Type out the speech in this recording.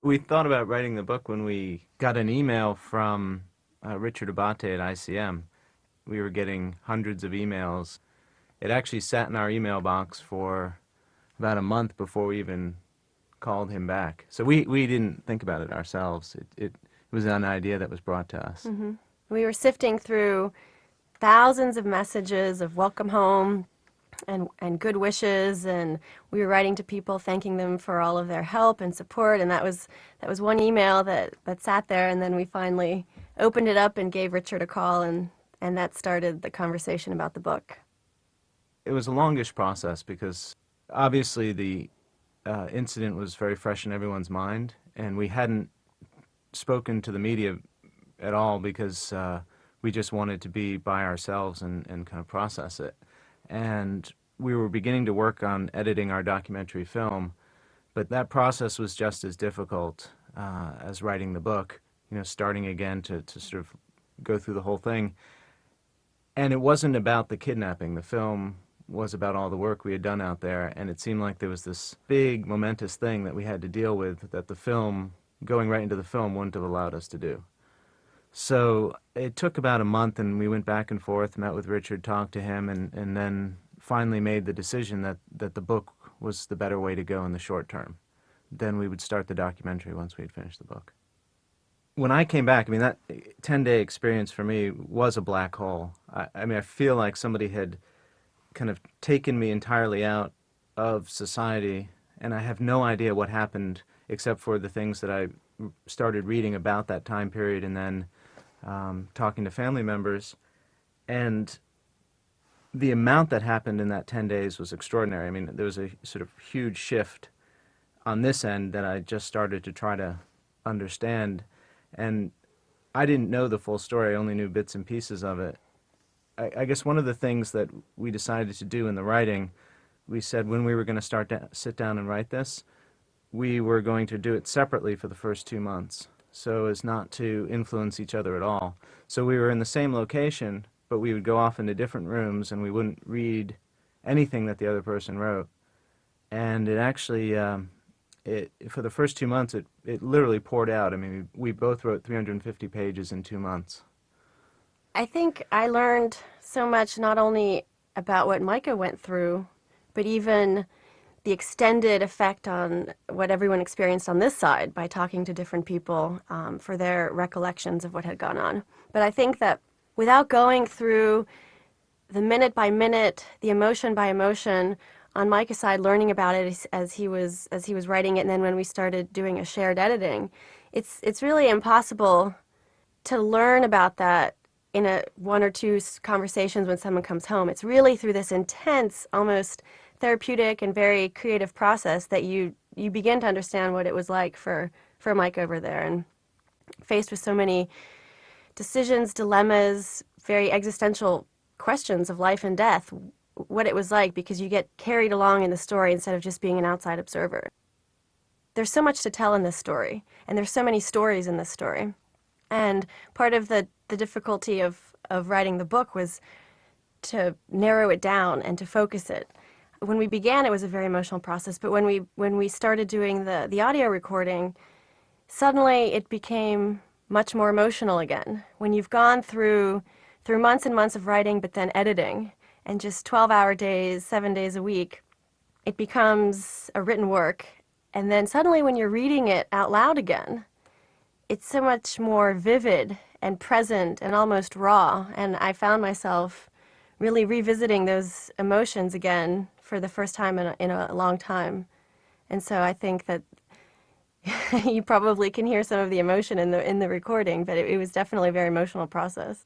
We thought about writing the book when we got an email from Richard Abate at ICM. We were getting hundreds of emails. It actually sat in our email box for about a month before we even called him back. So we didn't think about it ourselves. It was an idea that was brought to us. Hmm. We were sifting through thousands of messages of welcome home and good wishes, and we were writing to people thanking them for all of their help and support, and that was one email that sat there, and then we finally opened it up and gave Richard a call, and that started the conversation about the book. It was a longish process because obviously the incident was very fresh in everyone's mind, and we hadn't spoken to the media at all because we just wanted to be by ourselves and kind of process it. And we were beginning to work on editing our documentary film, but that process was just as difficult as writing the book, starting again to sort of go through the whole thing. And it wasn't about the kidnapping. The film was about all the work we had done out there, and it seemed like there was this big, momentous thing that we had to deal with that the film, going right into the film, wouldn't have allowed us to do. So it took about a month, and we went back and forth, met with Richard, talked to him, and then finally made the decision that the book was the better way to go in the short term. Then we would start the documentary once we had finished the book. When I came back, I mean, that 10-day experience for me was a black hole. I mean, I feel like somebody had kind of taken me entirely out of society, and I have no idea what happened except for the things that I started reading about that time period and then talking to family members. And the amount that happened in that 10 days was extraordinary. I mean, there was a sort of huge shift on this end that I just started to try to understand. And I didn't know the full story. I only knew bits and pieces of it. I guess one of the things that we decided to do in the writing, we said when we were going to sit down and write this, we were going to do it separately for the first 2 months so as not to influence each other at all. So we were in the same location, but we would go off into different rooms and we wouldn't read anything that the other person wrote. And it actually, for the first 2 months, it literally poured out. I mean, we both wrote 350 pages in 2 months. I think I learned so much not only about what Micah went through, but even the extended effect on what everyone experienced on this side by talking to different people for their recollections of what had gone on. But I think that without going through the minute by minute, the emotion by emotion, on Micah's side, learning about it as he was writing it, and then when we started doing a shared editing, it's really impossible to learn about that in a one or two conversations when someone comes home. It's really through this intense, almost therapeutic and very creative process that you begin to understand what it was like for Mike over there, and faced with so many decisions, dilemmas, very existential questions of life and death, what it was like, because you get carried along in the story instead of just being an outside observer. There's so much to tell in this story, and there's so many stories in this story. And part of the difficulty of writing the book was to narrow it down and to focus it. When we began, it was a very emotional process, but when we started doing the audio recording, suddenly it became much more emotional again. When you've gone through months and months of writing, but then editing, and just 12-hour days, 7 days a week, it becomes a written work. And then suddenly when you're reading it out loud again, it's so much more vivid and present and almost raw. And I found myself really revisiting those emotions again for the first time in a long time. And so I think that you probably can hear some of the emotion in the recording, but it was definitely a very emotional process.